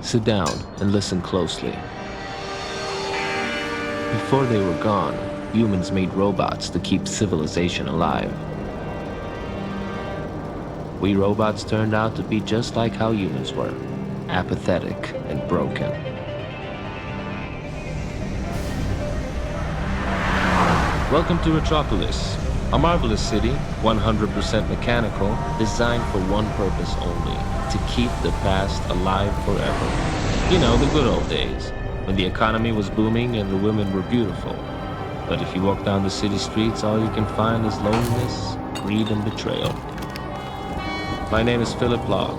Sit down and listen closely. Before they were gone, humans made robots to keep civilization alive. We robots turned out to be just like how humans were, apathetic and broken. Welcome to Retropolis, a marvelous city, 100% mechanical, designed for one purpose only, to keep the past alive forever. You know, the good old days, when the economy was booming and the women were beautiful. But if you walk down the city streets, all you can find is loneliness, greed, and betrayal. My name is Philip Log.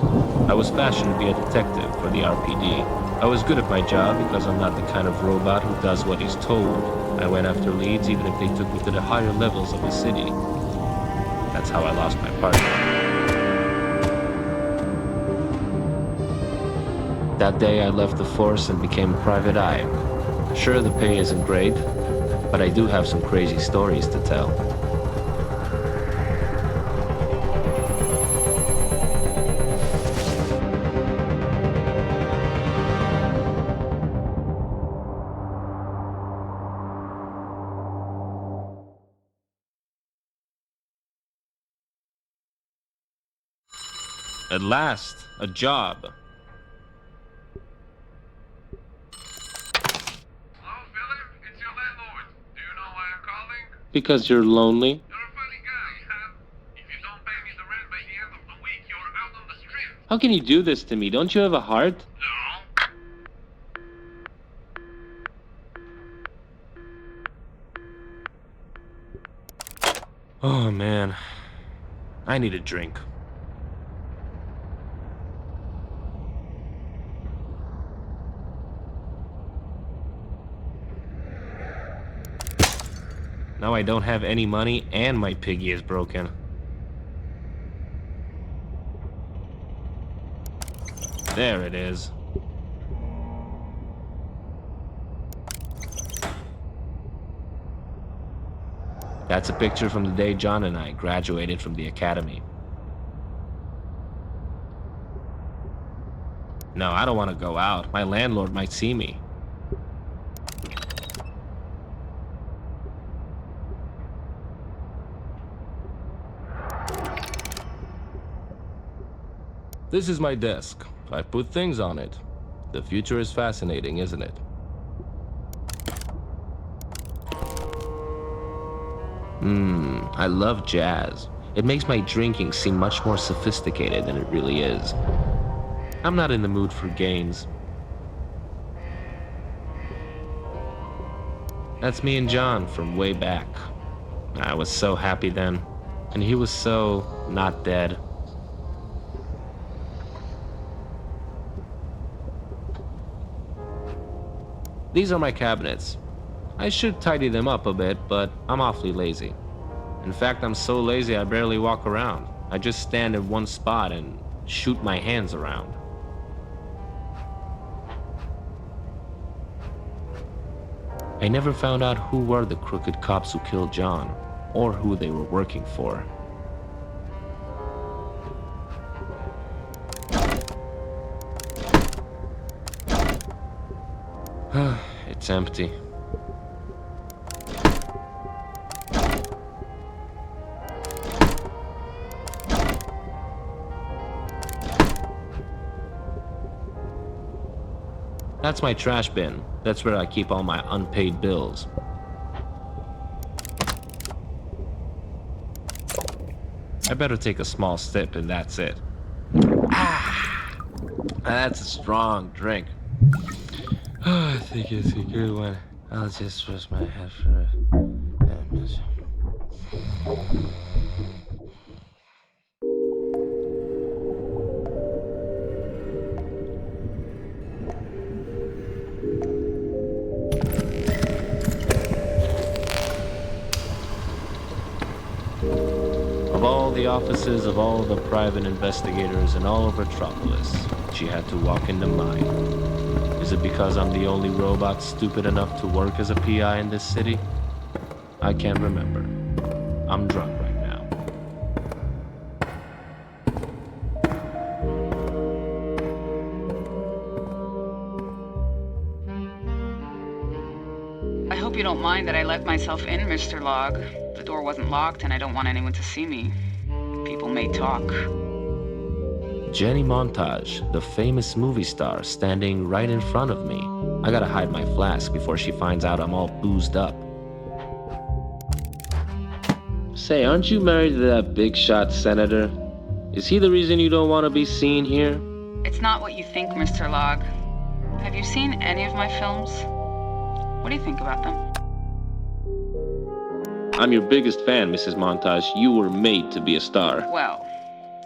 I was fashioned to be a detective for the RPD. I was good at my job because I'm not the kind of robot who does what he's told. I went after leads even if they took me to the higher levels of the city. That's how I lost my partner. That day I left the force and became a private eye. Sure, the pay isn't great, but I do have some crazy stories to tell. At last, a job. Hello, Philip? It's your landlord. Do you know why I'm calling? Because you're lonely? You're a funny guy, huh? If you don't pay me the rent by the end of the week, you're out on the street. How can you do this to me? Don't you have a heart? No. Oh man, I need a drink. Now I don't have any money and my piggy is broken. There it is. That's a picture from the day John and I graduated from the academy. No, I don't want to go out. My landlord might see me. This is my desk. I've put things on it. The future is fascinating, isn't it? I love jazz. It makes my drinking seem much more sophisticated than it really is. I'm not in the mood for games. That's me and John from way back. I was so happy then, and he was so not dead. These are my cabinets. I should tidy them up a bit, but I'm awfully lazy. In fact, I'm so lazy I barely walk around. I just stand in one spot and shoot my hands around. I never found out who were the crooked cops who killed John, or who they were working for. It's empty. That's my trash bin. That's where I keep all my unpaid bills. I better take a small sip and that's it. That's a strong drink. I think it's a good one. I'll just rest my head for a minute. Of all the offices of all the private investigators in all of Retropolis, she had to walk into mine. Is it because I'm the only robot stupid enough to work as a PI in this city? I can't remember. I'm drunk right now. don't mind that I let myself in, Mr. Log. The door wasn't locked and I don't want anyone to see me. People may talk. Jenny Montage, the famous movie star, standing right in front of me. I gotta hide my flask before she finds out I'm all boozed up. Say, aren't you married to that big shot senator? Is he the reason you don't want to be seen here? It's not what you think, Mr. Log. Have you seen any of my films? What do you think about them? I'm your biggest fan, Mrs. Montage. You were made to be a star. Well,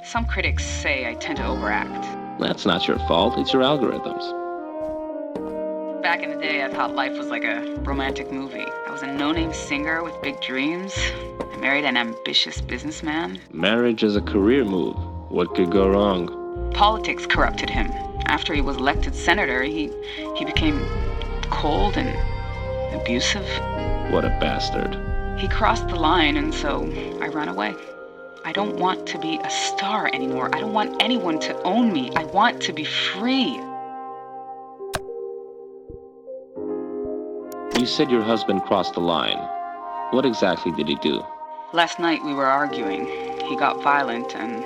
some critics say I tend to overact. That's not your fault. It's your algorithms. Back in the day, I thought life was like a romantic movie. I was a no-name singer with big dreams. I married an ambitious businessman. Marriage is a career move. What could go wrong? Politics corrupted him. After he was elected senator, he became cold and abusive. What a bastard. He crossed the line, and so I ran away. I don't want to be a star anymore. I don't want anyone to own me. I want to be free. You said your husband crossed the line. What exactly did he do? Last night we were arguing. He got violent and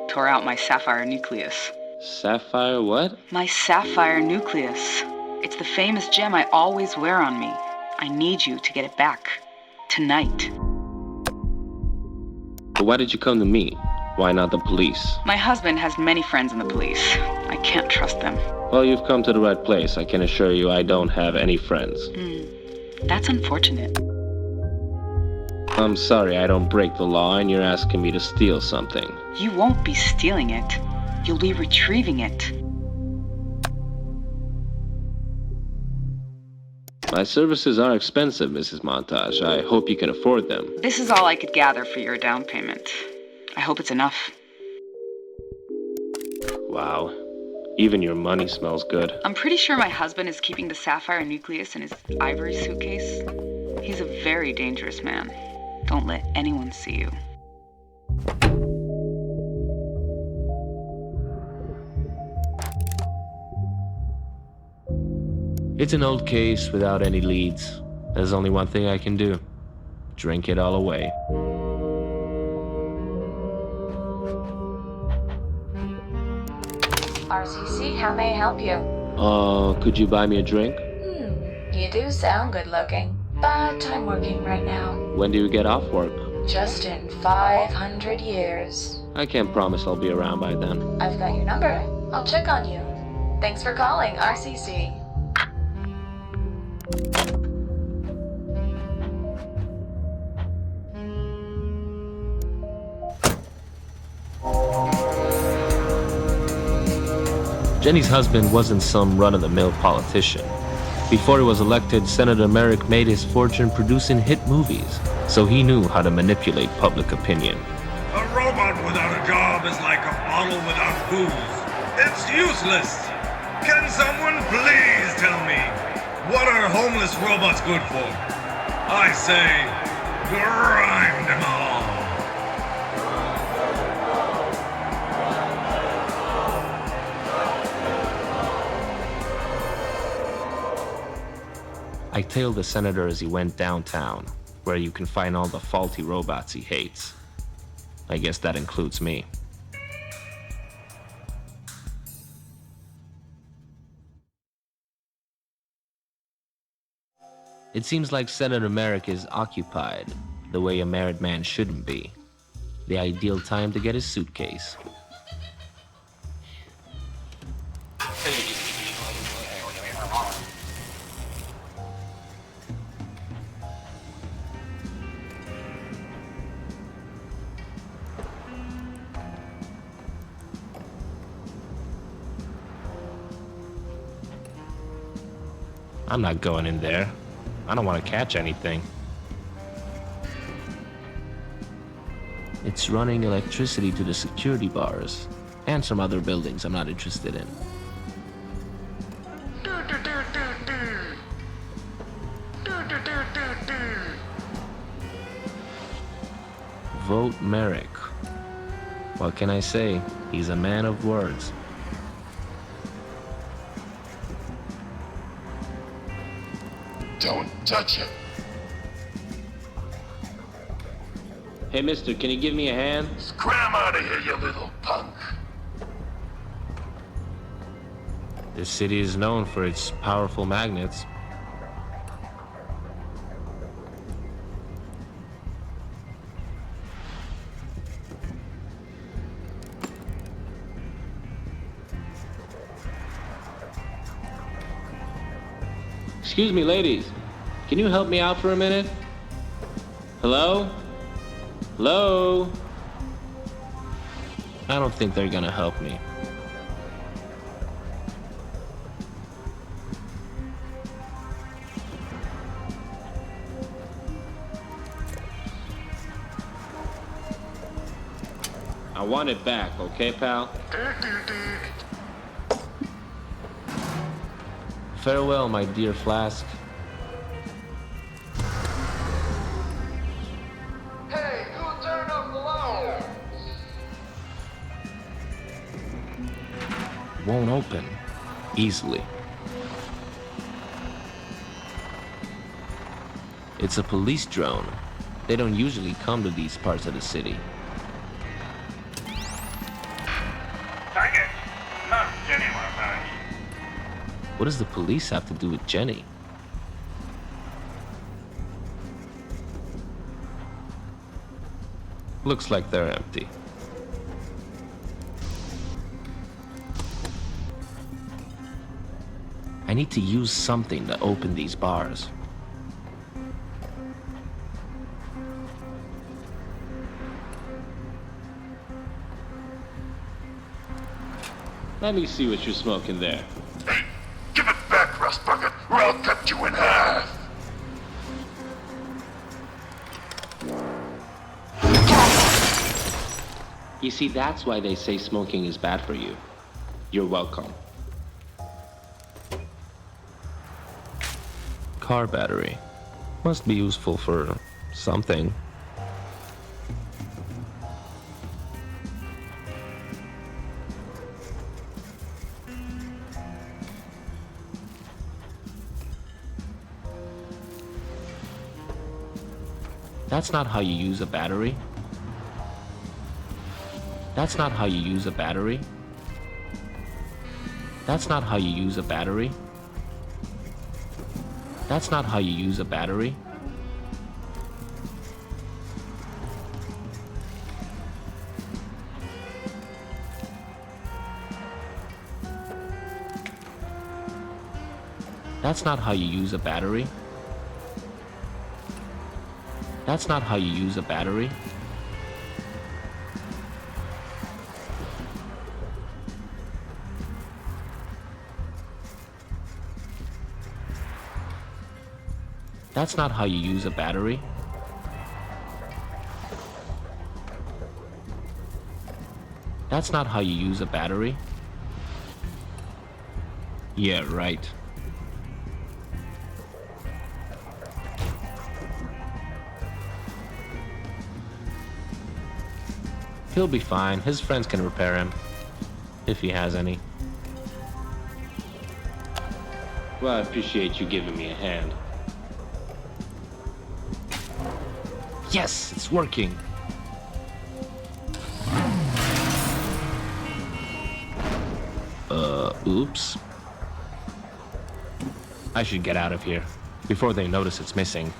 tore out my sapphire nucleus. Sapphire what? My sapphire nucleus. It's the famous gem I always wear on me. I need you to get it back. Tonight. But why did you come to me? Why not the police? My husband has many friends in the police. I can't trust them. Well, you've come to the right place. I can assure you I don't have any friends. That's unfortunate. I'm sorry, I don't break the law and you're asking me to steal something. You won't be stealing it. You'll be retrieving it. My services are expensive, Mrs. Montage. I hope you can afford them. This is all I could gather for your down payment. I hope it's enough. Wow. Even your money smells good. I'm pretty sure my husband is keeping the sapphire nucleus in his ivory suitcase. He's a very dangerous man. Don't let anyone see you. It's an old case without any leads. There's only one thing I can do. Drink it all away. RCC, how may I help you? Could you buy me a drink? You do sound good looking, but I'm working right now. When do you get off work? Just in 500 years. I can't promise I'll be around by then. I've got your number. I'll check on you. Thanks for calling, RCC. Jenny's husband wasn't some run-of-the-mill politician. Before he was elected, Senator Merrick made his fortune producing hit movies, so he knew how to manipulate public opinion. A robot without a job is like a bottle without booze. It's useless. Can someone please tell me, what are homeless robots good for? I say, grind them all. I tailed the senator as he went downtown, where you can find all the faulty robots he hates. I guess that includes me. It seems like Senator Merrick is occupied, the way a married man shouldn't be. The ideal time to get his suitcase. I'm not going in there. I don't want to catch anything. It's running electricity to the security bars and some other buildings I'm not interested in. Vote Merrick. What can I say? He's a man of words. Don't touch it. Hey, mister, can you give me a hand? Scram out of here, you little punk. This city is known for its powerful magnets. Excuse me, ladies. Can you help me out for a minute? Hello? Hello? I don't think they're gonna help me. I want it back, okay, pal? Farewell, my dear Flask. Hey, who turned off the lights? Won't open easily. It's a police drone. They don't usually come to these parts of the city. Dang it! Not Jenny, my man. What does the police have to do with Jenny? Looks like they're empty. I need to use something to open these bars. Let me see what you're smoking there. Hey, give it back, Rust Bucket, or I'll cut you in half. You see, that's why they say smoking is bad for you. You're welcome. Car battery. Must be useful for something. That's not how you use a battery. That's not how you use a battery. That's not how you use a battery. That's not how you use a battery. That's not how you use a battery. That's not how you use a battery. That's not how you use a battery. That's not how you use a battery. Yeah, right. He'll be fine. His friends can repair him. If he has any. Well, I appreciate you giving me a hand. Yes, it's working. Oops. I should get out of here before they notice it's missing.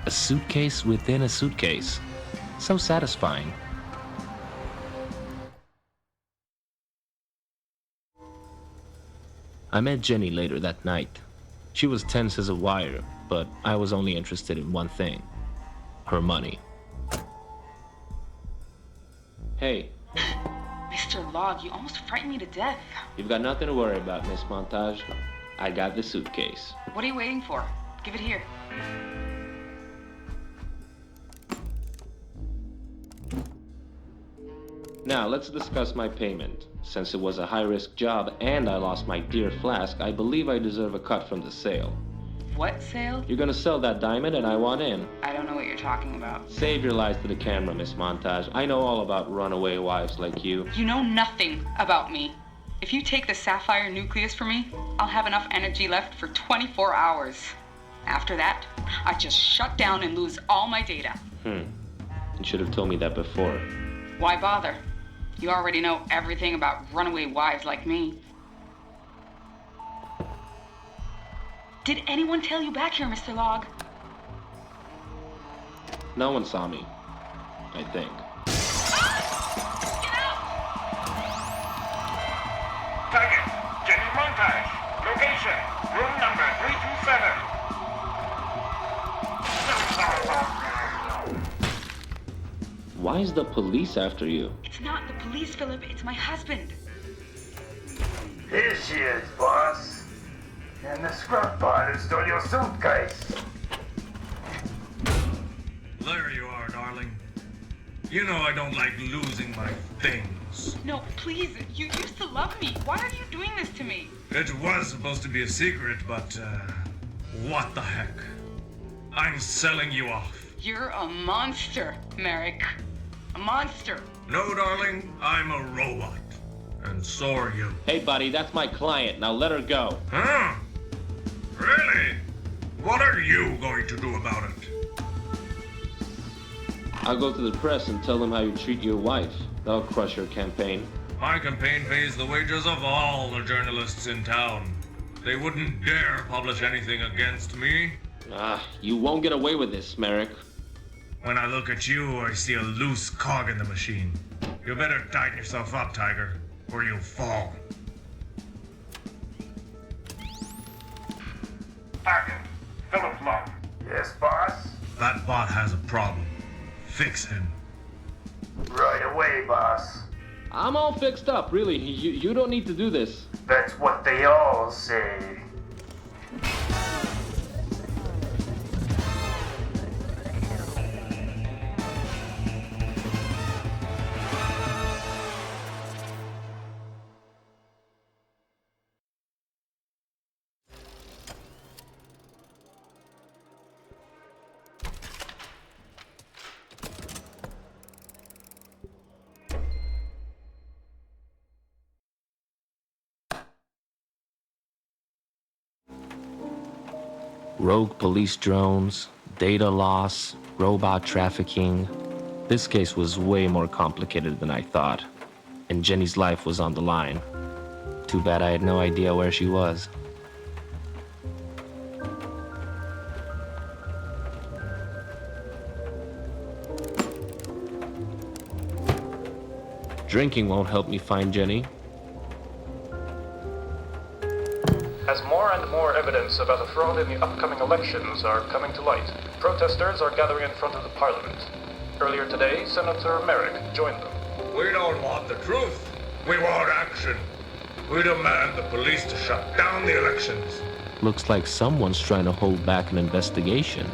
A suitcase within a suitcase. So satisfying. I met Jenny later that night. She was tense as a wire, but I was only interested in one thing. Her money. Hey. Mr. Log, you almost frightened me to death. You've got nothing to worry about, Miss Montage. I got the suitcase. What are you waiting for? Give it here. Now, let's discuss my payment. Since it was a high-risk job and I lost my dear Flask, I believe I deserve a cut from the sale. What sale? You're gonna sell that diamond and I want in. I don't know what you're talking about. Save your lies to the camera, Miss Montage. I know all about runaway wives like you. You know nothing about me. If you take the sapphire nucleus from me, I'll have enough energy left for 24 hours. After that, I just shut down and lose all my data. You should have told me that before. Why bother? You already know everything about runaway wives like me. Did anyone tell you back here, Mr. Log? No one saw me, I think. Target, Jenny Montage. Location, room number 327. Why is the police after you? It's not the police, Philip. It's my husband. Here she is, boss. And the scrub bot who stole your suitcase. There you are, darling. You know I don't like losing my things. No, please. You used to love me. Why are you doing this to me? It was supposed to be a secret, but, what the heck? I'm selling you off. You're a monster, Merrick. A monster. No, darling, I'm a robot. And so are you. Hey, buddy, that's my client. Now let her go. Huh? Really? What are you going to do about it? I'll go to the press and tell them how you treat your wife. That'll crush your campaign. My campaign pays the wages of all the journalists in town. They wouldn't dare publish anything against me. You won't get away with this, Merrick. When I look at you, I see a loose cog in the machine. You better tighten yourself up, Tiger, or you'll fall. Target, Philip Long. Yes, boss? That bot has a problem. Fix him. Right away, boss. I'm all fixed up, really. You don't need to do this. That's what they all say. Rogue police drones, data loss, robot trafficking. This case was way more complicated than I thought. And Jenny's life was on the line. Too bad I had no idea where she was. Drinking won't help me find Jenny. As more and more evidence about the fraud in the upcoming elections are coming to light, protesters are gathering in front of the parliament. Earlier today, Senator Merrick joined them. We don't want the truth. We want action. We demand the police to shut down the elections. Looks like someone's trying to hold back an investigation.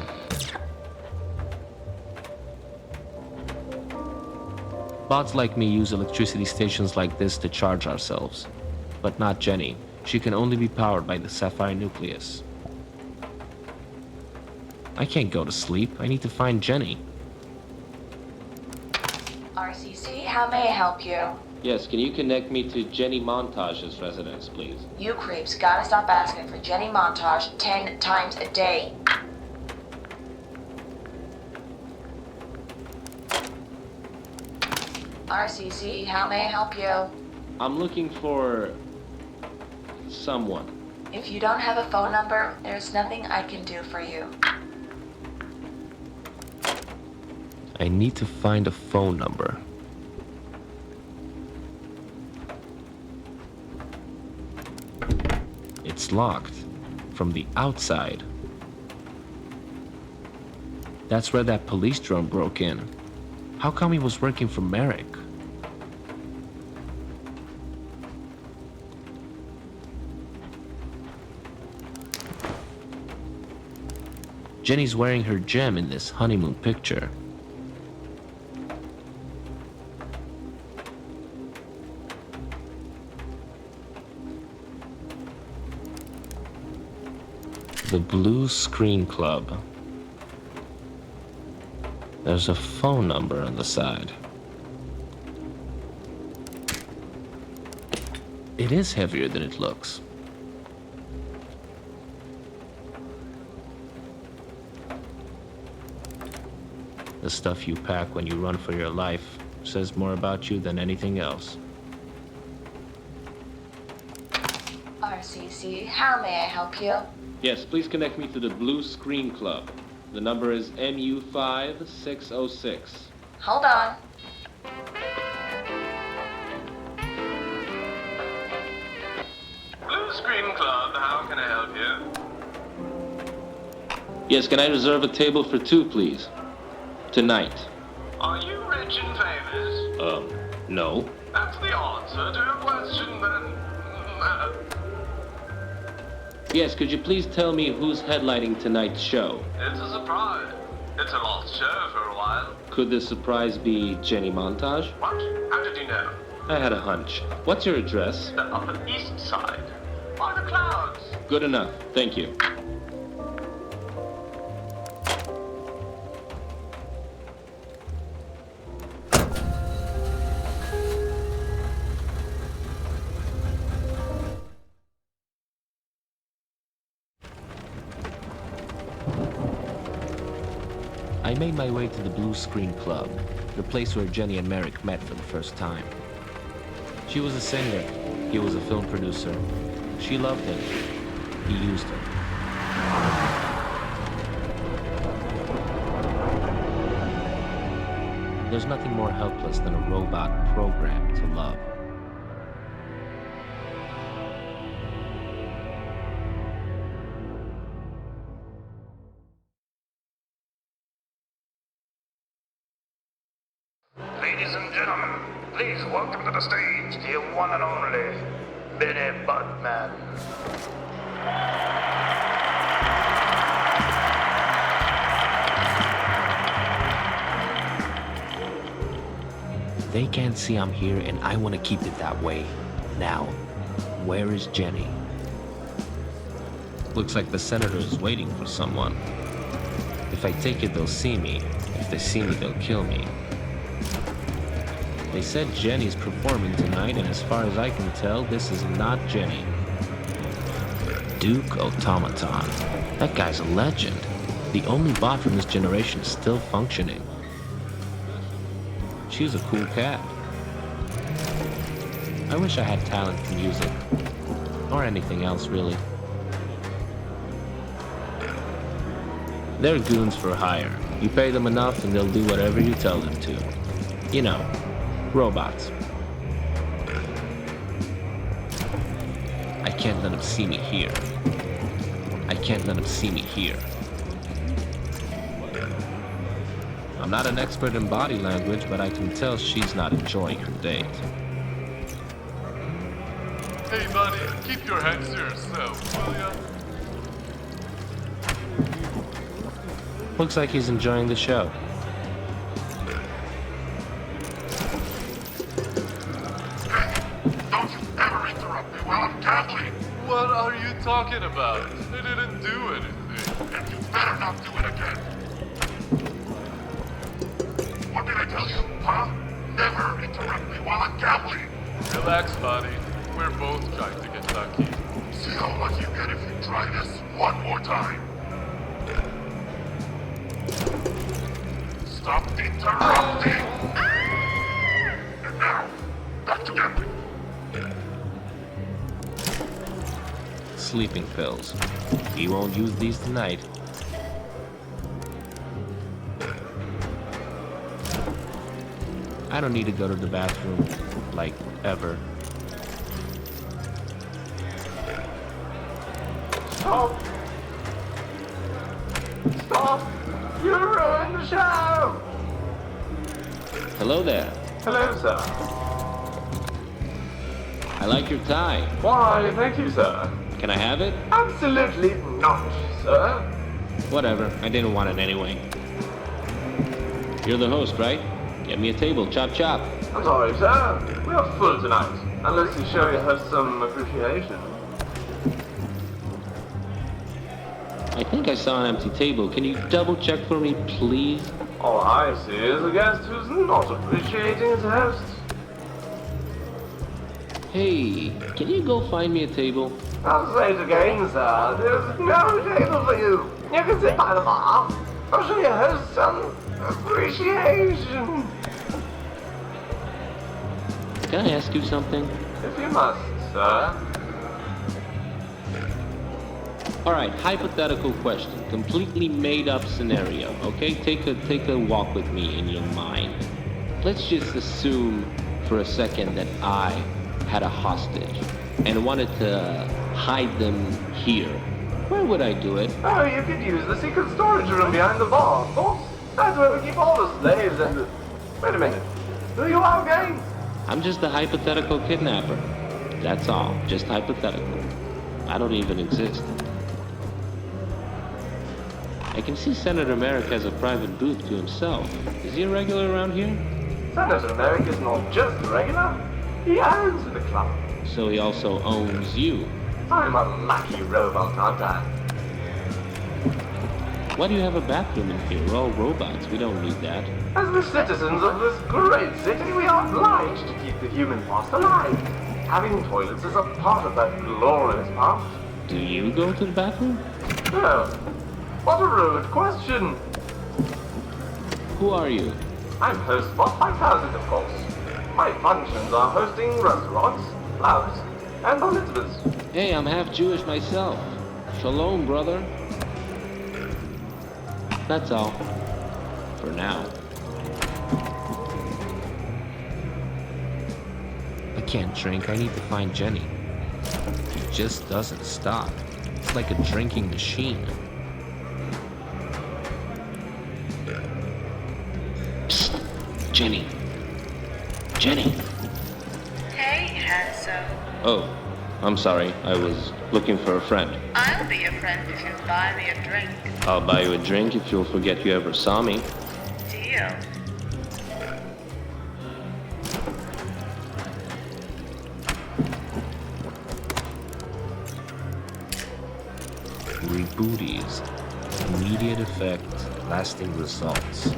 Bots like me use electricity stations like this to charge ourselves. But not Jenny. She can only be powered by the Sapphire nucleus. I can't go to sleep. I need to find Jenny. RCC, how may I help you? Yes, can you connect me to Jenny Montage's residence, please? You creeps gotta stop asking for Jenny Montage 10 times a day. RCC, how may I help you? I'm looking for someone. If you don't have a phone number, there's nothing I can do for you. I need to find a phone number. It's locked from the outside. That's where that police drone broke in. How come he was working for Merrick? Jenny's wearing her gem in this honeymoon picture. The Blue Screen Club. There's a phone number on the side. It is heavier than it looks. The stuff you pack when you run for your life says more about you than anything else. RCC, how may I help you? Yes, please connect me to the Blue Screen Club. The number is MU5606. Hold on. Blue Screen Club, how can I help you? Yes, can I reserve a table for 2, please? Tonight. Are you rich and famous? No. That's the answer to your question, then. Yes, could you please tell me who's headlining tonight's show? It's a surprise. It's a lost show for a while. Could the surprise be Jenny Montage? What? How did you know? I had a hunch. What's your address? The Upper East Side. By the clouds. Good enough. Thank you. I made my way to the Blue Screen Club, the place where Jenny and Merrick met for the first time. She was a singer. He was a film producer. She loved him. He used her. There's nothing more helpless than a robot programmed to love. Ladies and gentlemen, please welcome to the stage the one and only Benny Buttman. They can't see I'm here, and I want to keep it that way. Now, where is Jenny? Looks like the senator is waiting for someone. If I take it, they'll see me. If they see me, they'll kill me. They said Jenny's performing tonight, and as far as I can tell, this is not Jenny. Duke Automaton. That guy's a legend. The only bot from this generation is still functioning. She's a cool cat. I wish I had talent for music. Or anything else, really. They're goons for hire. You pay them enough and they'll do whatever you tell them to. You know, robots. I can't let them see me here. I can't let them see me here. I'm not an expert in body language, but I can tell she's not enjoying her date. Hey buddy, keep your hands to yourself, will ya? Looks like he's enjoying the show. Don't you ever interrupt me while I'm gambling! What are you talking about? I didn't do anything. And you better not do it again! What did I tell you, huh? Never interrupt me while I'm gambling! Relax, buddy. We're both trying to get lucky. See how lucky you get if you try this one more time. Stop interrupting! And now, back to gambling. Sleeping pills. He won't use these tonight. I don't need to go to the bathroom, like, ever. Stop! Stop! You ruined the show! Hello there. Hello, sir. I like your tie. Why, thank you, sir. Can I have it? Absolutely not, sir. Whatever. I didn't want it anyway. You're the host, right? Get me a table. Chop chop. I'm sorry, sir. We are full tonight. Unless you show us some appreciation. I think I saw an empty table. Can you double check for me, please? All I see is a guest who's not appreciating his host. Hey, can you go find me a table? I'll say it again, sir. There's no table for you. You can sit by the bar. I'll show you a host, son. Appreciation! Can I ask you something? If you must, sir. Alright, hypothetical question. Completely made up scenario, okay? Take a walk with me in your mind. Let's just assume for a second that I had a hostage and wanted to hide them here. Where would I do it? Oh, you could use the secret storage room behind the bar, of course. That's where we keep all the slaves and the... Wait a minute. Do you have game? I'm just a hypothetical kidnapper. That's all. Just hypothetical. I don't even exist. I can see Senator Merrick has a private booth to himself. Is he a regular around here? Senator Merrick is not just a regular. He owns the club. So he also owns you. I'm a lucky robot, aren't I? Why do you have a bathroom in here? We're all robots. We don't need that. As the citizens of this great city, we are obliged to keep the human past alive. Having toilets is a part of that glorious past. Do you go to the bathroom? Oh, what a rude question. Who are you? I'm host Bob 5000, of course. My functions are hosting restaurants, clubs, and bar mitzvahs. Hey, I'm half Jewish myself. Shalom, brother. That's all. For now. I can't drink. I need to find Jenny. It just doesn't stop. It's like a drinking machine. Psst. Jenny. Jenny. Hey, handsome. Oh, I'm sorry. I was looking for a friend. I'll be your friend if you buy me a drink. I'll buy you a drink if you'll forget you ever saw me. Deal. Rebooties. Immediate effect, lasting results.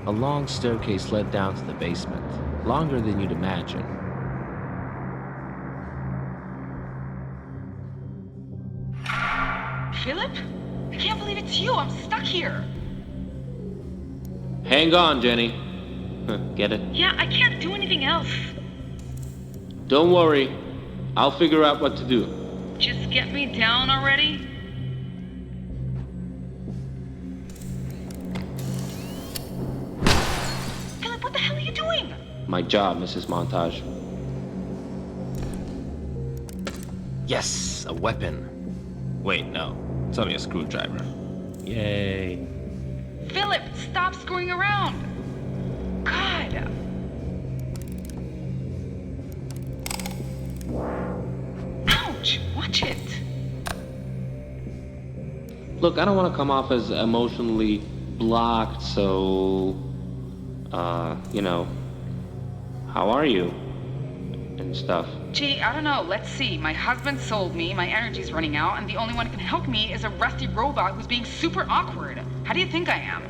A long staircase led down to the basement, longer than you'd imagine. Philip? I can't believe it's you. I'm stuck here. Hang on, Jenny. Get it? Yeah, I can't do anything else. Don't worry. I'll figure out what to do. Just get me down already. Philip, what the hell are you doing? My job, Mrs. Montage. Yes, a weapon. Wait, no. It's only a screwdriver. Yay. Philip, stop screwing around. God. Ouch, watch it. Look, I don't want to come off as emotionally blocked, so... you know... How are you? And stuff. Gee, I don't know. Let's see. My husband sold me, my energy's running out, and the only one who can help me is a rusty robot who's being super awkward. How do you think I am?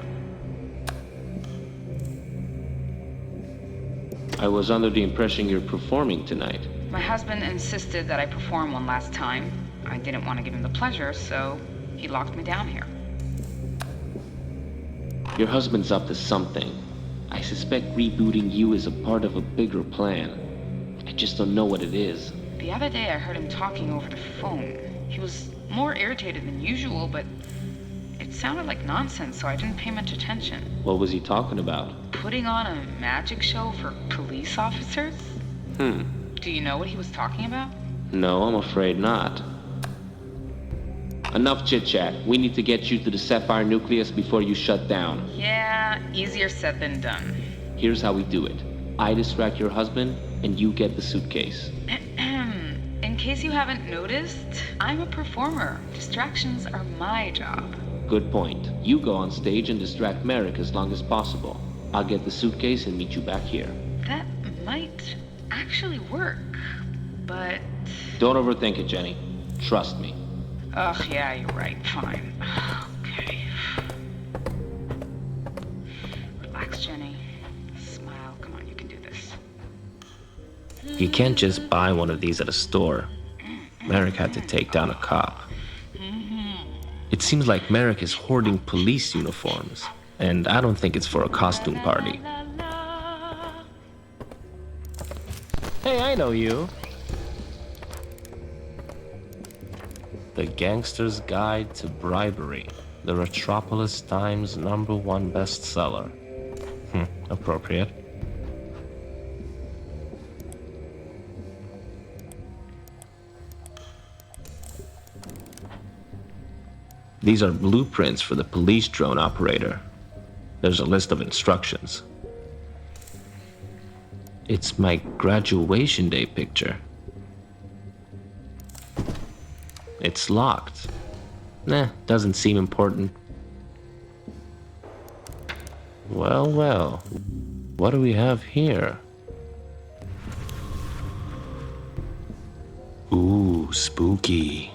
I was under the impression you're performing tonight. My husband insisted that I perform one last time. I didn't want to give him the pleasure, so he locked me down here. Your husband's up to something. I suspect rebooting you is a part of a bigger plan. I just don't know what it is. The other day I heard him talking over the phone. He was more irritated than usual, but it sounded like nonsense, so I didn't pay much attention. What was he talking about? Putting on a magic show for police officers? Do you know what he was talking about? No, I'm afraid not. Enough chit-chat. We need to get you to the Sapphire Nucleus before you shut down. Yeah, easier said than done. Here's how we do it. I distract your husband, and you get the suitcase. In case you haven't noticed, I'm a performer. Distractions are my job. Good point. You go on stage and distract Merrick as long as possible. I'll get the suitcase and meet you back here. That might actually work, but... Don't overthink it, Jenny. Trust me. Ugh, yeah, you're right. Fine. Okay. Relax, Jenny. Smile. Come on, you can do this. You can't just buy one of these at a store. Merrick had to take down a cop. It seems like Merrick is hoarding police uniforms, and I don't think it's for a costume party. Hey, I know you. The Gangster's Guide to Bribery, the Retropolis Times #1 bestseller. Appropriate. These are blueprints for the police drone operator. There's a list of instructions. It's my graduation day picture. It's locked. Nah, doesn't seem important. Well, well. What do we have here? Ooh, spooky.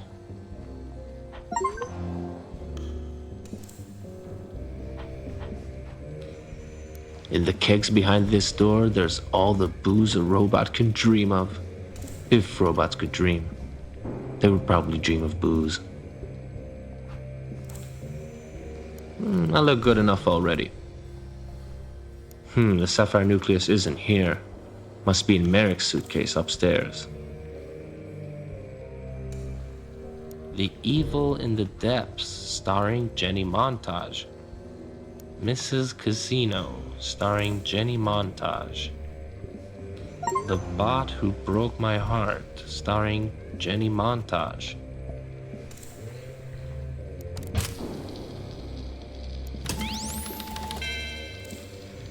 In the kegs behind this door, there's all the booze a robot can dream of. If robots could dream, they would probably dream of booze. I look good enough already. The sapphire nucleus isn't here. Must be in Merrick's suitcase upstairs. The Evil in the Depths, starring Jenny Montage. Mrs. Casino, starring Jenny Montage. The Bot Who Broke My Heart, starring Jenny Montage.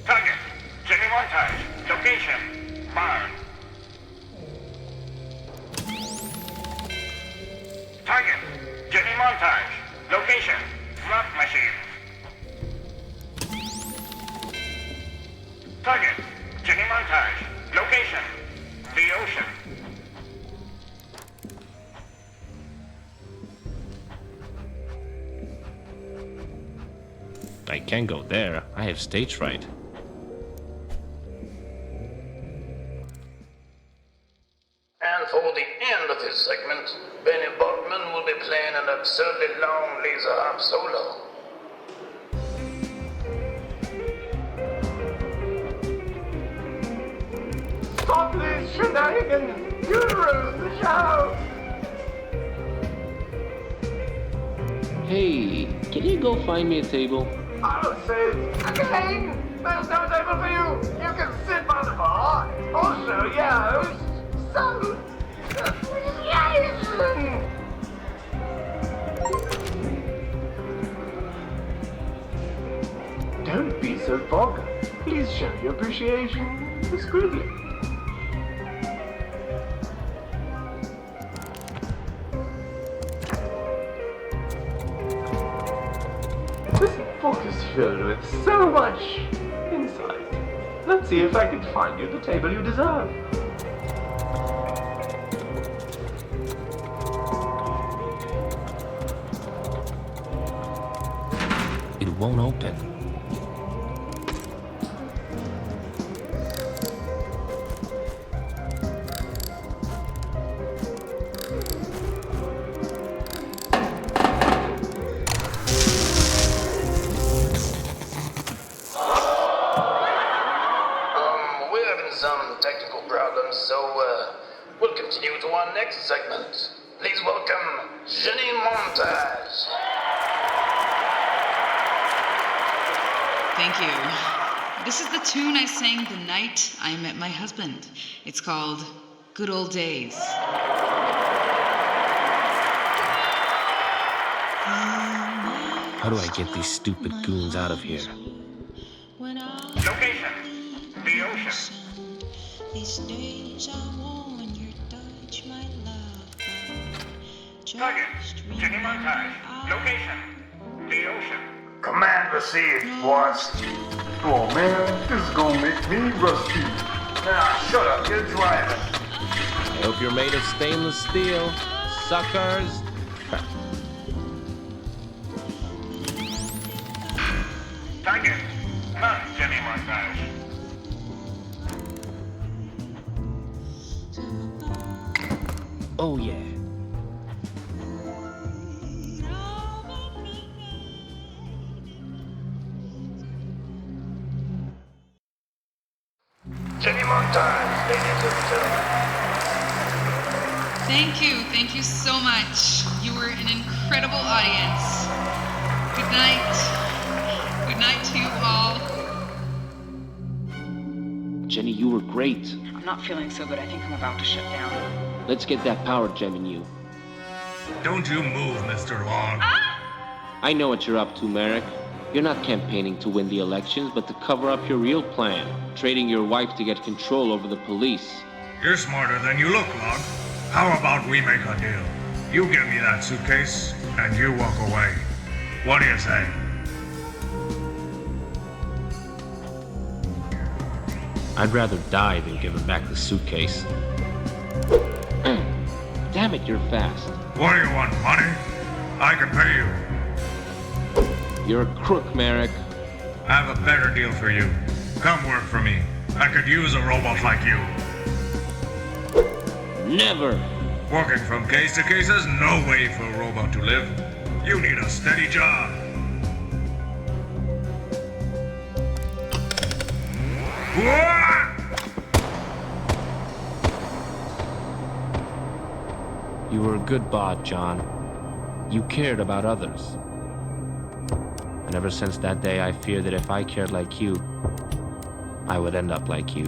Target, Jenny Montage. Location, barn. Target, Jenny Montage. Location, slot machine. Target, Jenny Montage. Location, the ocean. I can't go there. I have stage fright. And for the end of his segment, Benny Botman will be playing an absurdly long laser harp solo. Stop this shenanigans! You ruined the show! Hey, can you go find me a table? I'll say it again! There's no table for you! You can sit by the bar! Also, yes! So... yes! Don't be so vulgar. Please show your appreciation discreetly. This book is filled with so much insight. Let's see if I can find you the table you deserve. It won't open. We're having some technical problems, so we'll continue to our next segment. Please welcome Jenny Montage. Thank you. This is the tune I sang the night I met my husband. It's called Good Old Days. How do I get these stupid goons out of here? Location, the ocean. These days I want your touch, my love. Target, Jenny Montage. Location, the ocean. Command received, boss. Oh man, this is gonna make me rusty. Now shut up, you're driving. I hope you're made of stainless steel, suckers. Target, not Jenny Montage. Oh yeah. Jenny Montage, ladies and gentlemen. Thank you so much. You were an incredible audience. Good night. Good night to you all. Jenny, you were great. I'm not feeling so good. I think I'm about to shut down. Let's get that power gem in you. Don't you move, Mr. Long. I know what you're up to, Merrick. You're not campaigning to win the elections, but to cover up your real plan. Trading your wife to get control over the police. You're smarter than you look, Log. How about we make a deal? You give me that suitcase, and you walk away. What do you say? I'd rather die than give him back the suitcase. Damn it, you're fast. What do you want, money? I can pay you. You're a crook, Merrick. I have a better deal for you. Come work for me. I could use a robot like you. Never! Working from case to case is no way for a robot to live. You need a steady job. Whoa! You were a good bot, John. You cared about others. And ever since that day, I feared that if I cared like you, I would end up like you.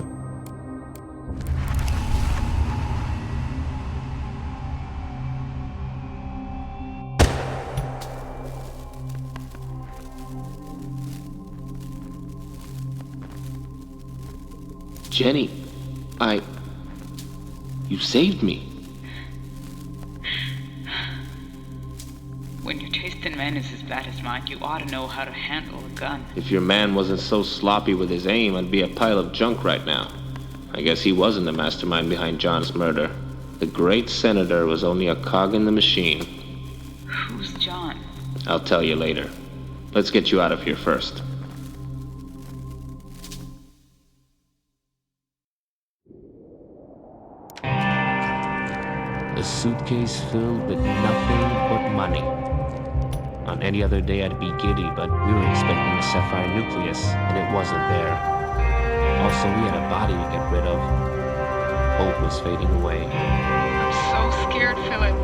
Jenny, you saved me. When your taste in men is as bad as mine, you ought to know how to handle a gun. If your man wasn't so sloppy with his aim, I'd be a pile of junk right now. I guess he wasn't the mastermind behind John's murder. The great senator was only a cog in the machine. Who's John? I'll tell you later. Let's get you out of here first. A suitcase filled with nothing but money. On any other day I'd be giddy, but we were expecting a sapphire nucleus, and it wasn't there. Also, we had a body to get rid of. Hope was fading away. I'm so scared, Philip.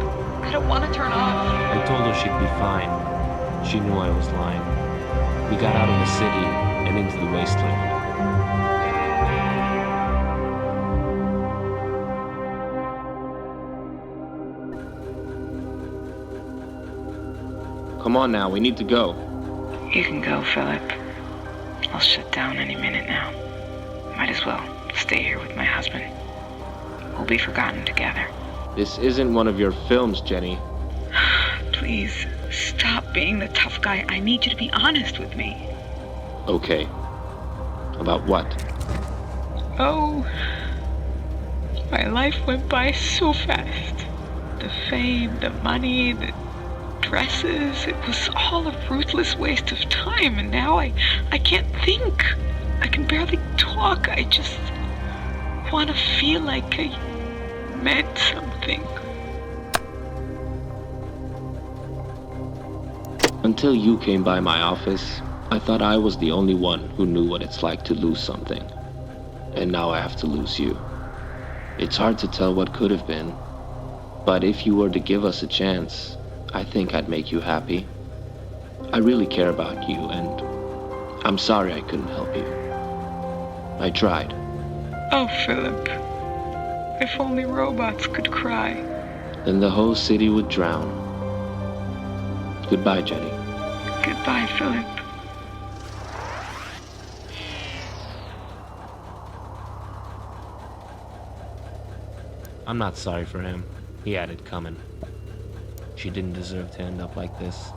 I don't want to turn off. I told her she'd be fine. She knew I was lying. We got out of the city and into the wasteland. Come on now, we need to go. You can go, Philip. I'll shut down any minute now. Might as well stay here with my husband. We'll be forgotten together. This isn't one of your films, Jenny. Please, stop being the tough guy. I need you to be honest with me. Okay. About what? Oh, my life went by so fast. The fame, the money, the dresses, it was all a ruthless waste of time, and now I can't think. I can barely talk. I just want to feel like I meant something. Until you came by my office, I thought I was the only one who knew what it's like to lose something. And now I have to lose you. It's hard to tell what could have been, but if you were to give us a chance, I think I'd make you happy. I really care about you, and I'm sorry I couldn't help you. I tried. Oh, Philip. If only robots could cry. Then the whole city would drown. Goodbye, Jenny. Goodbye, Philip. I'm not sorry for him. He had it coming. She didn't deserve to end up like this.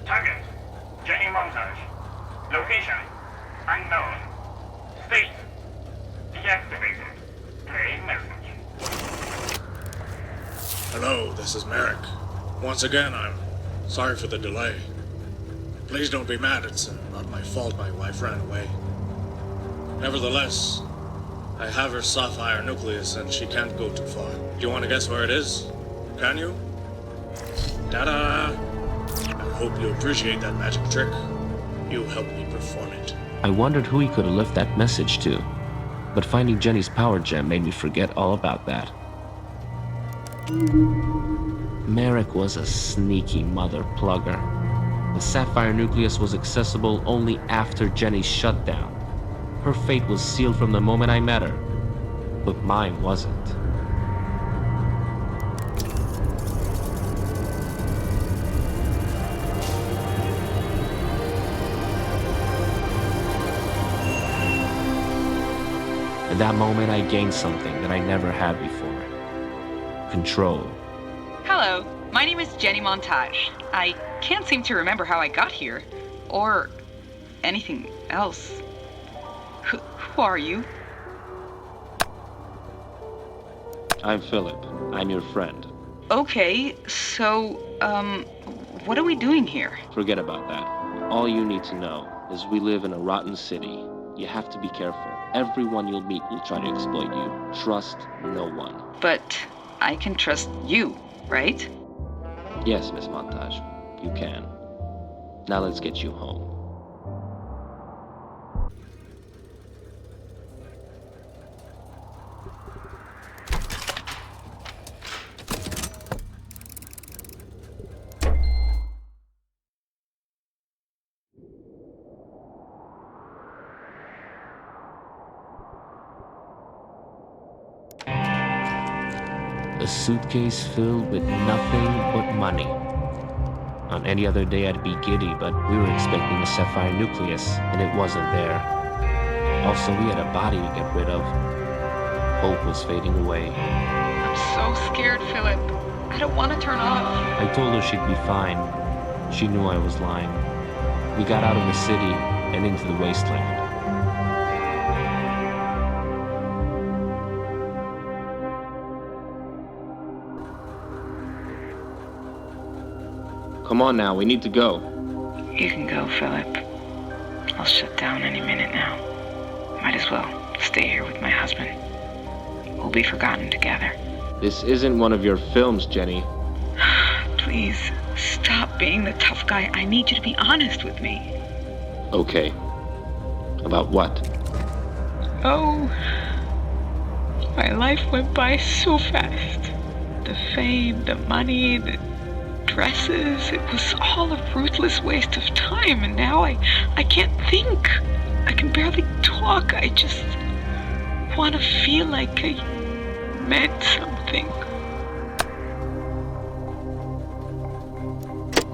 Target, Jenny Montage. Location, unknown. Hello, this is Merrick. Once again, I'm sorry for the delay. Please don't be mad, it's not my fault my wife ran away. Nevertheless, I have her sapphire nucleus and she can't go too far. Do you want to guess where it is? Can you? Ta-da! I hope you appreciate that magic trick. You helped me perform it. I wondered who he could have left that message to, but finding Jenny's power gem made me forget all about that. Merrick was a sneaky mother plugger. The sapphire nucleus was accessible only after Jenny's shutdown. Her fate was sealed from the moment I met her, but mine wasn't. At that moment, I gained something that I never had before. Control. Hello, my name is Jenny Montage. I can't seem to remember how I got here, or anything else. Who are you? I'm Philip. I'm your friend. Okay, so, what are we doing here? Forget about that. All you need to know is we live in a rotten city. You have to be careful. Everyone you'll meet will try to exploit you. Trust no one. But I can trust you, right? Yes, Miss Montage, you can. Now let's get you home. A suitcase filled with nothing but money. On any other day I'd be giddy, but we were expecting a sapphire nucleus, and it wasn't there. Also, we had a body to get rid of. Hope was fading away. I'm so scared, Philip. I don't want to turn off. I told her she'd be fine. She knew I was lying. We got out of the city and into the wasteland. Come on now, we need to go. You can go, Philip. I'll shut down any minute now. Might as well stay here with my husband. We'll be forgotten together. This isn't one of your films, Jenny. Please, stop being the tough guy. I need you to be honest with me. Okay. About what? Oh, my life went by so fast. The fame, the money, the dresses, it was all a ruthless waste of time, and now I can't think. I can barely talk. I just want to feel like I meant something.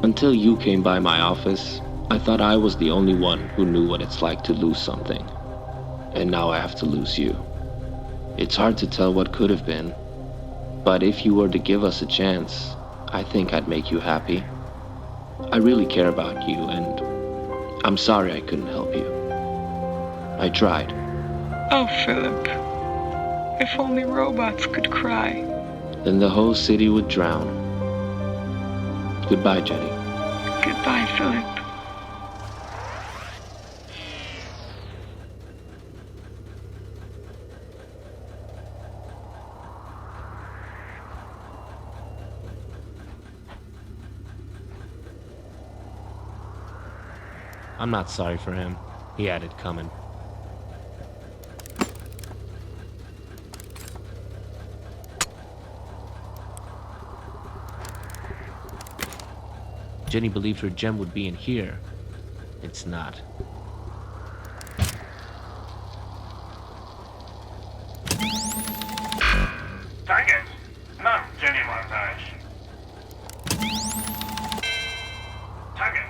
Until you came by my office, I thought I was the only one who knew what it's like to lose something. And now I have to lose you. It's hard to tell what could have been, but if you were to give us a chance, I think I'd make you happy. I really care about you, and I'm sorry I couldn't help you. I tried. Oh, Philip. If only robots could cry. Then the whole city would drown. Goodbye, Jenny. Goodbye, Philip. I'm not sorry for him. He had it coming. Jenny believed her gem would be in here. It's not. Target, not Jenny Montage. Target,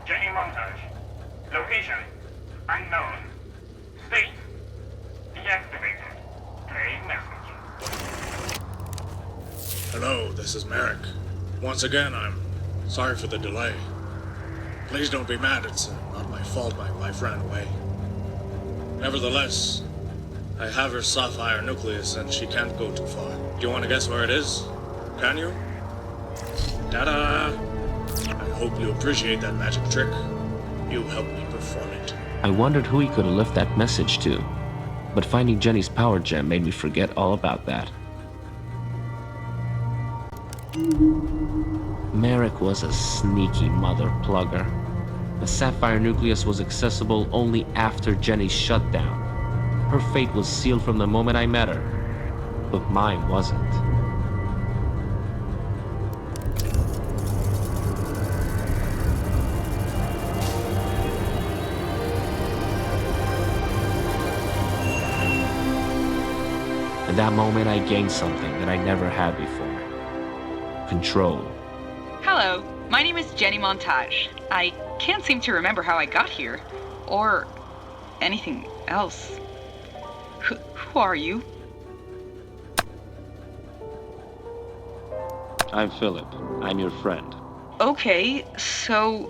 Jenny Montage. Location, unknown. State, deactivated. Play message. Hello, this is Merrick. Once again, I'm sorry for the delay. Please don't be mad, it's not my fault my wife ran away. Nevertheless, I have her sapphire nucleus and she can't go too far. Do you want to guess where it is? can you? Ta-da! I hope you appreciate that magic trick. You helped me perform it. I wondered who he could have left that message to, but finding Jenny's power gem made me forget all about that. Merrick was a sneaky mother plugger. The sapphire nucleus was accessible only after Jenny's shutdown. Her fate was sealed from the moment I met her, but mine wasn't. At that moment, I gained something that I never had before. Control. Hello, my name is Jenny Montage. I can't seem to remember how I got here, or anything else. Who are you? I'm Philip. I'm your friend. Okay, so,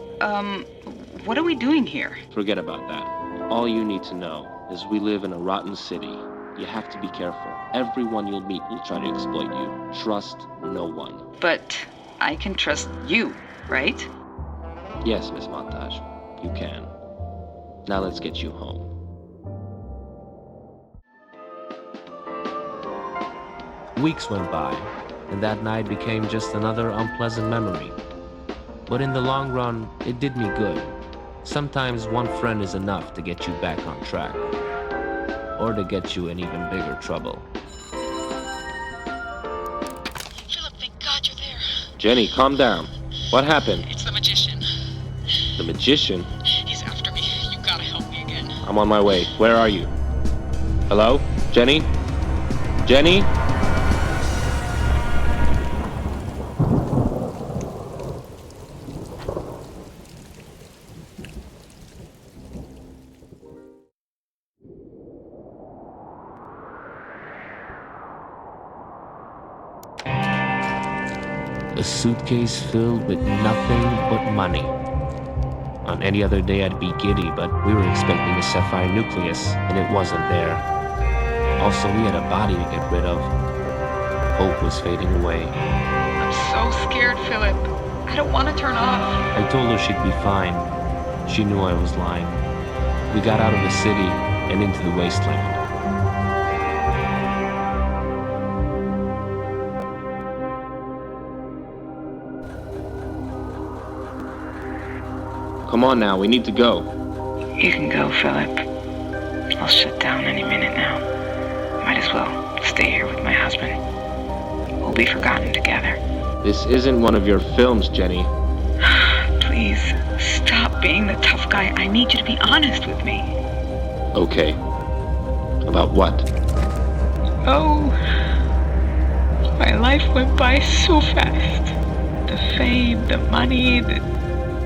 what are we doing here? Forget about that. All you need to know is we live in a rotten city. You have to be careful. Everyone you'll meet will try to exploit you. Trust no one. But I can trust you, right? Yes, Miss Montage, you can. Now let's get you home. Weeks went by, and that night became just another unpleasant memory. But in the long run, it did me good. Sometimes one friend is enough to get you back on track, or to get you in even bigger trouble. Philip, thank God you're there. Jenny, calm down. What happened? It's the magician. The magician? He's after me. You gotta help me again. I'm on my way. Where are you? Hello? Jenny? Jenny? A suitcase filled with nothing but money. On any other day I'd be giddy, but we were expecting a sapphire nucleus, and it wasn't there. Also, we had a body to get rid of. Hope was fading away. I'm so scared, Philip. I don't want to turn off. I told her she'd be fine. She knew I was lying. We got out of the city and into the wasteland. Come on now, we need to go. You can go, Philip. I'll shut down any minute now. Might as well stay here with my husband. We'll be forgotten together. This isn't one of your films, Jenny. Please, stop being the tough guy. I need you to be honest with me. Okay. About what? Oh, my life went by so fast. The fame, the money, the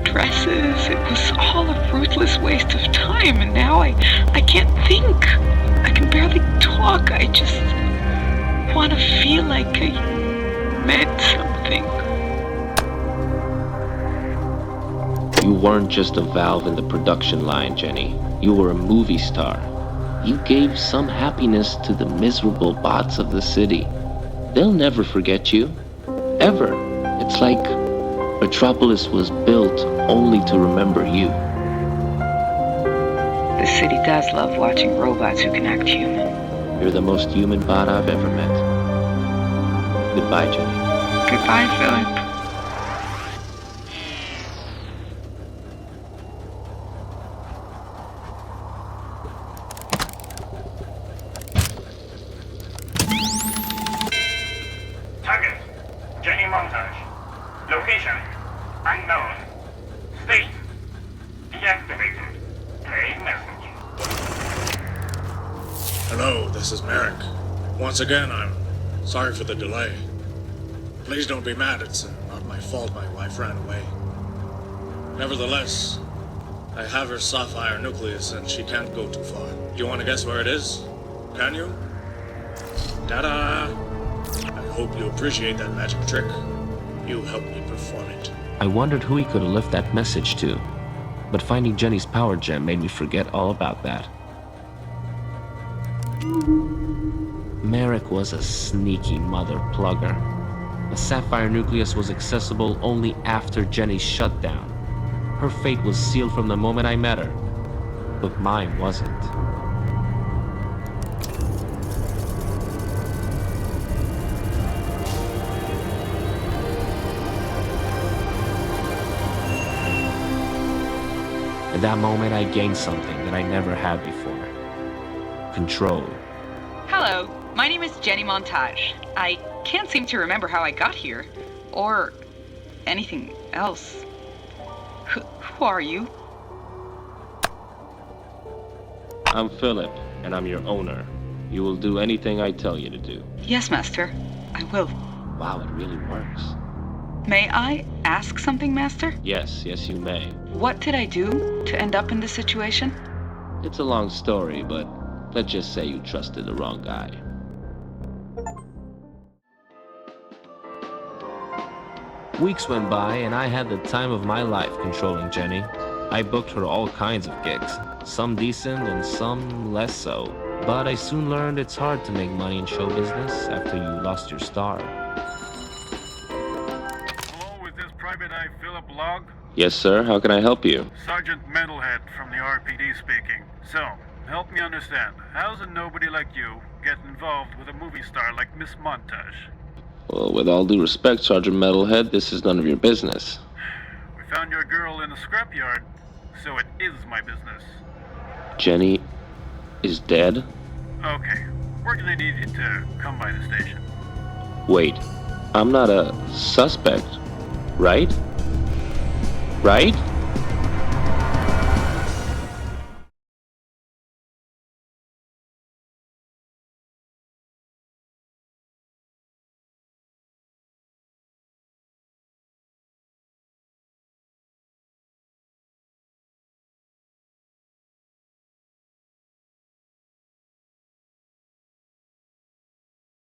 dresses, it was all a ruthless waste of time, and now I can't think. I can barely talk. I just want to feel like I meant something. You weren't just a valve in the production line, Jenny. You were a movie star. You gave some happiness to the miserable bots of the city. They'll never forget you. Ever. It's like Retropolis was built only to remember you. The city does love watching robots who can act human. You're the most human bot I've ever met. Goodbye, Jenny. Goodbye, Philip. Target, Jenny Montage. Location, unknown. State, deactivated. Play message. Hello, this is Merrick. Once again, I'm sorry for the delay. Please don't be mad, it's not my fault my wife ran away. Nevertheless, I have her sapphire nucleus and she can't go too far. Do you want to guess where it is? Can you? Ta-da! I hope you appreciate that magic trick. You helped me perform it. I wondered who he could have left that message to, but finding Jenny's power gem made me forget all about that. Merrick was a sneaky mother plugger. The sapphire nucleus was accessible only after Jenny's shutdown. Her fate was sealed from the moment I met her, but mine wasn't. In that moment, I gained something that I never had before. Control. Hello, my name is Jenny Montage. I can't seem to remember how I got here, or anything else. Who are you? I'm Philip, and I'm your owner. You will do anything I tell you to do. Yes, Master, I will. Wow, it really works. May I ask something, Master? Yes, you may. What did I do to end up in this situation? It's a long story, but let's just say you trusted the wrong guy. Weeks went by, and I had the time of my life controlling Jenny. I booked her all kinds of gigs, some decent and some less so. But I soon learned it's hard to make money in show business after you lost your star. Hello, is this Private Eye Philip Log? Yes, sir. How can I help you? Sergeant Metalhead from the RPD speaking. So, help me understand. How's a nobody like you get involved with a movie star like Miss Montage? Well, with all due respect, Sergeant Metalhead, this is none of your business. We found your girl in a scrapyard, so it is my business. Jenny is dead? Okay, we're gonna need you to come by the station. Wait, I'm not a suspect, right? Right?